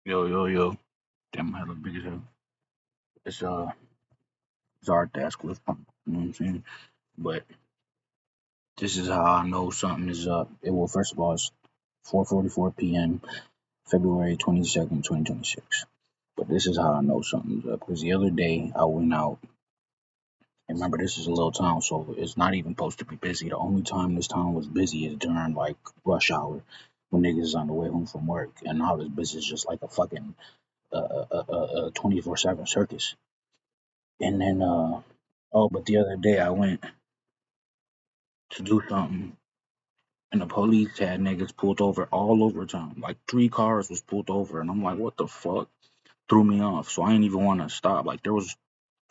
Yo, yo, yo. Damn, I look big as hell. It's Zardask with pump. You know what I'm saying? But this is how I know something is up. First of all, it's 4:44 p.m. February 22nd, 2026. But this is how I know something's up. Because the other day I went out. And remember, this is a little town, so it's not even supposed to be busy. The only time this town was busy is during like rush hour when niggas is on the way home from work. And now this bitch is just like a fucking 24/7 circus. And then but the other day I went to do something and the police had niggas pulled over all over town. Like 3 cars was pulled over and I'm like, what the fuck? Threw me off. So I didn't even want to stop. Like there was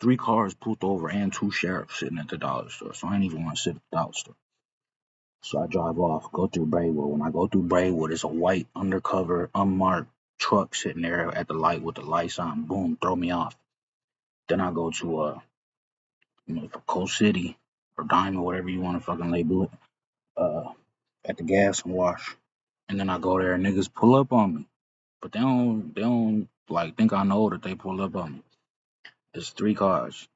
3 cars pulled over and 2 sheriffs sitting at the dollar store. So I didn't even want to sit at the dollar store. So I drive off, go through Braywood. When I go through Braywood, it's a white undercover, unmarked truck sitting there at the light with the lights on. Boom, throw me off. Then I go to Coast City or Diamond, whatever you want to fucking label it. Uh, at the gas and wash. And then I go there and niggas pull up on me. But they don't like think I know that they pull up on me. It's 3 cars.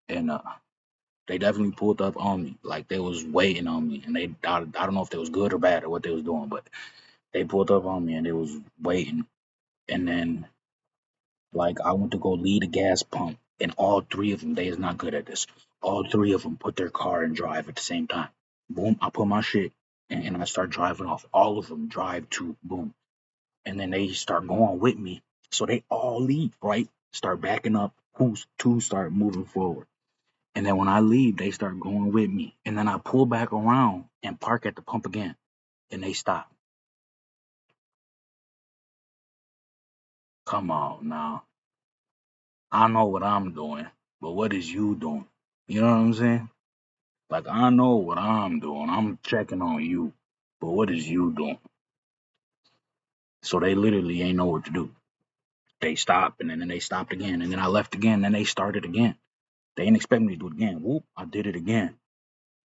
And they definitely pulled up on me. Like they was waiting on me. And I don't know if they was good or bad or what they was doing, but they pulled up on me and they was waiting. And then like I went to go lead a gas pump and all 3 of them, they is not good at this. All 3 of them put their car in drive at the same time. Boom, I put my shit and I start driving off. All of them drive to boom. And then they start going with me. So they all leave, right? Start backing up. Who's two start moving forward. And then when I leave, they start going with me. And then I pull back around and park at the pump again. And they stop. Come on now. I know what I'm doing, but what is you doing? You know what I'm saying? Like I know what I'm doing. I'm checking on you. But what is you doing? So they literally ain't know what to do. They stopped and then they stopped again. And then I left again. And they started again. They didn't expect me to do it again. Whoop, I did it again.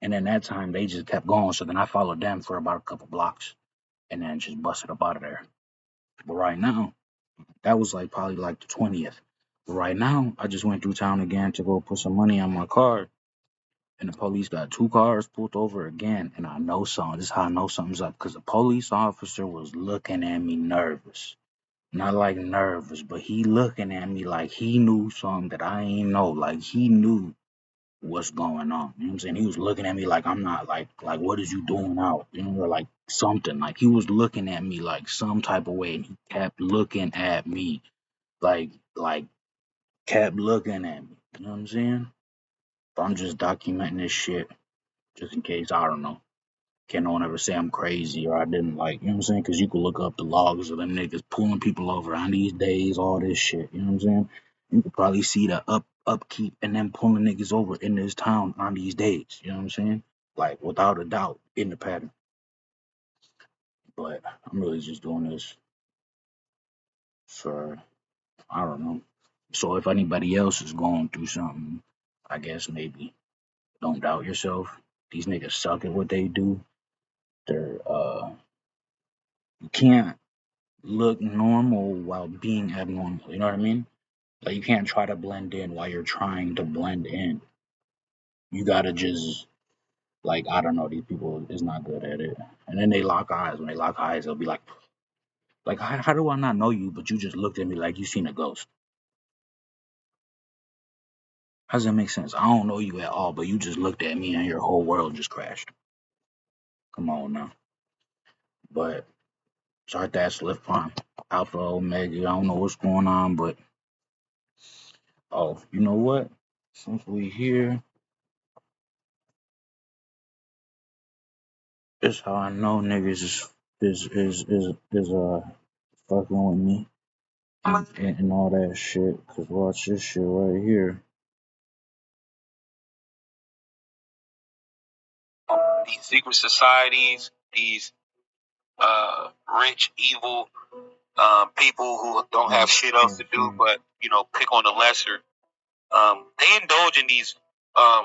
And then that time they just kept going. So then I followed them for about a couple blocks and then just busted up out of there. But right now, that was like probably like the 20th. But right now, I just went through town again to go put some money on my car. And the police got 2 cars pulled over again. And I know something. This is how I know something's up. Because the police officer was looking at me nervous. Not like nervous, but he looking at me like he knew something that I ain't know. Like he knew what's going on. You know what I'm saying? He was looking at me like I'm not like what is you doing out? You know, or like something. Like he was looking at me like some type of way and he kept looking at me like kept looking at me. You know what I'm saying? But I'm just documenting this shit just in case I don't know. Can't no one ever say I'm crazy or I didn't like, you know what I'm saying? Because you could look up the logs of them niggas pulling people over on these days, all this shit. You know what I'm saying? You could probably see the upkeep and them pulling niggas over in this town on these days. You know what I'm saying? Like without a doubt in the pattern. But I'm really just doing this for I don't know. So if anybody else is going through something, I guess maybe don't doubt yourself. These niggas suck at what they do. They're you can't look normal while being abnormal. You know what I mean? Like you can't try to blend in while you're trying to blend in. You gotta just like I don't know. These people is not good at it. And then they lock eyes. When they lock eyes, they'll be like how do I not know you? But you just looked at me like you seen a ghost. How does that make sense? I don't know you at all, but you just looked at me and your whole world just crashed. Come on now. But start that slip prime. Alpha Omega. I don't know what's going on, but oh, you know what? Since we here, this how I know niggas is fucking with me and all that shit. Cause watch this shit right here. These secret societies, these rich, evil people who don't have shit else to do but, pick on the lesser. They indulge in these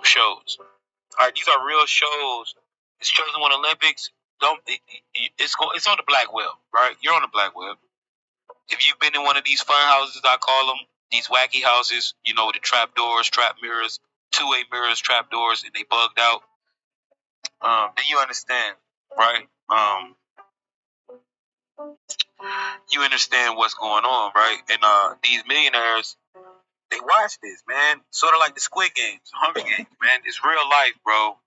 shows. All right, these are real shows. It's chosen one Olympics. Don't it's on the black web, right? You're on the black web. If you've been in one of these fun houses, I call them, these wacky houses, you know, with the trap doors, trap mirrors, two-way mirrors, trap doors, and they bugged out, then you understand, right? You understand what's going on, right? And these millionaires, they watch this, man. Sort of like the Squid Games, Hunger Games, man. It's real life, bro.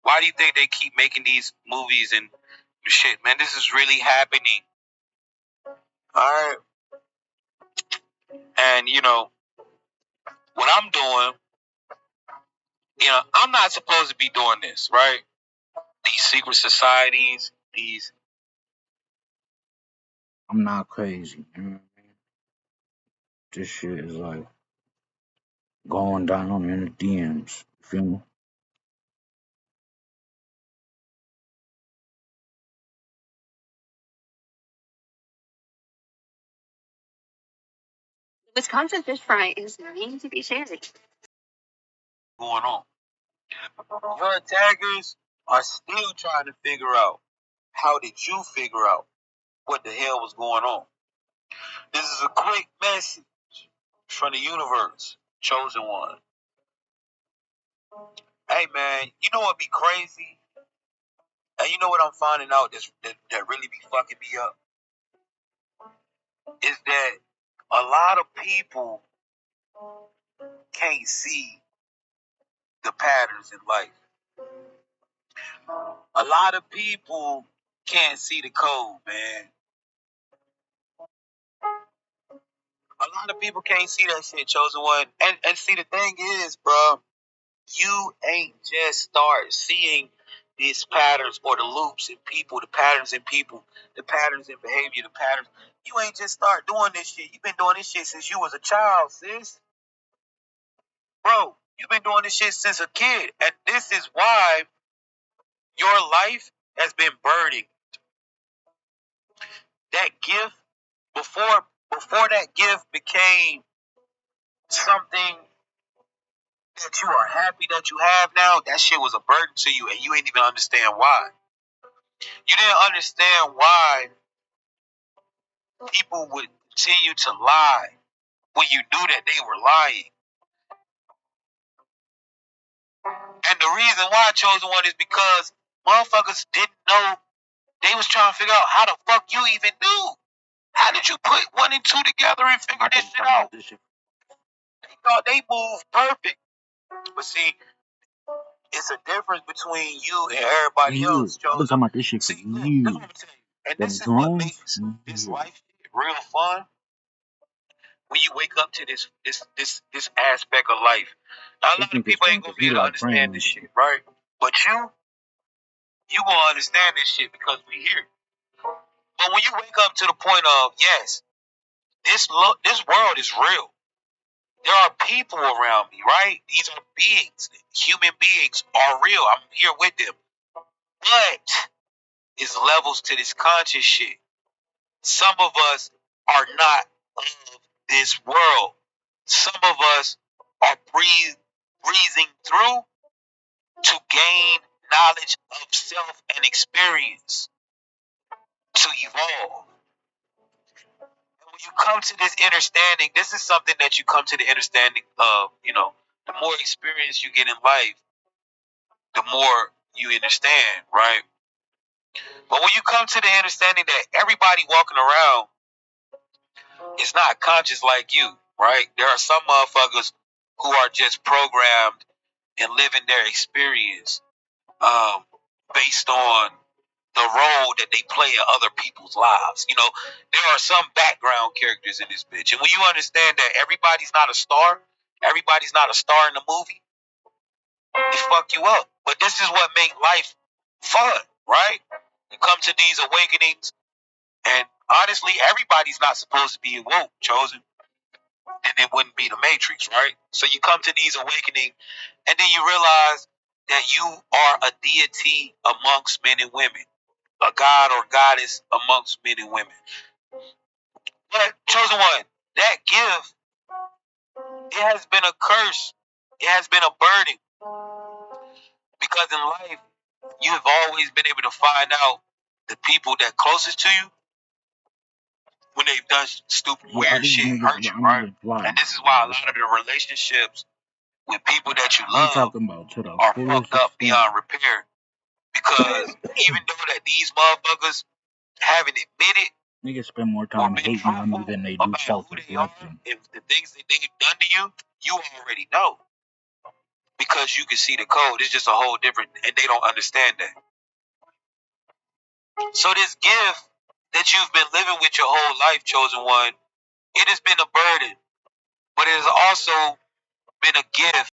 Why do you think they keep making these movies and shit, man? This is really happening. All right. And, you know, what I'm doing, you know, I'm not supposed to be doing this, right? These secret societies, these. I'm not crazy. You know what I mean? This shit is like going down in the DMs. You feel me? Wisconsin fish fry is mean to be shared. Going on. Your attackers are still trying to figure out, how did you figure out what the hell was going on? This is a quick message from the universe, chosen one. Hey man, you know what be crazy? And you know what I'm finding out that really be fucking me up? Is that a lot of people can't see the patterns in life. A lot of people can't see the code, man. A lot of people can't see that shit, chosen one. And see, the thing is, bro, you ain't just start seeing these patterns or the loops in people, the patterns in people, the patterns in behavior, the patterns. You ain't just start doing this shit. You've been doing this shit since you was a child, sis. Bro, you've been doing this shit since a kid. And this is why your life has been burning. That gift, before that gift became something that you are happy that you have now, that shit was a burden to you and you ain't even understand why. You didn't understand why people would continue to lie when you knew that they were lying. And the reason why I chose one is because motherfuckers didn't know. They was trying to figure out how the fuck you even knew. How did you put one and two together and figure this shit out? They thought they moved perfect. But see, it's a difference between you and everybody else, I've been chosen. talking about this shit for See, look, this is what years. I'm telling you. And Them this is what drones. makes this life real fun when you wake up to this aspect of life. Now, a This lot of nigga's people fun ain't gonna because be he able to like understand this brains. shit, right? But you gonna understand this shit because we here. But when you wake up to the point of, yes, this world is real. There are people around me, right? These are beings. Human beings are real. I'm here with them. But it's levels to this conscious shit. Some of us are not of this world. Some of us are breathing through to gain knowledge of self and experience to evolve. And when you come to this understanding, this is something that you come to the understanding of, you know, the more experience you get in life, the more you understand, right? But when you come to the understanding that everybody walking around is not conscious like you, right? There are some motherfuckers who are just programmed and living their experience um, based on the role that they play in other people's lives. You know, there are some background characters in this bitch. And when you understand that everybody's not a star, everybody's not a star in the movie, it fuck you up. But this is what make life fun, right? You come to these awakenings, and honestly, everybody's not supposed to be woke, chosen. And it wouldn't be the Matrix, right? So you come to these awakening, and then you realize that you are a deity amongst men and women, a god or goddess amongst men and women. But chosen one, that gift, it has been a curse. It has been a burden because in life you have always been able to find out the people that closest to you when they've done stupid, Yeah, all weird these shit, niggas, hurt you, I'm right? just plotting And this on is you, why a bro. lot of the relationships with people that you I'm love talking about to the are fullest fucked up extent. beyond repair. Because even though that these motherfuckers haven't admitted Niggas spend more or time been hating on you truthful than they do about who they are self-reflecting. and the things that they've done to you, you already know. Because you can see the code. It's just a whole different, and they don't understand that. So this gift that you've been living with your whole life, chosen one, it has been a burden, but it has also been a gift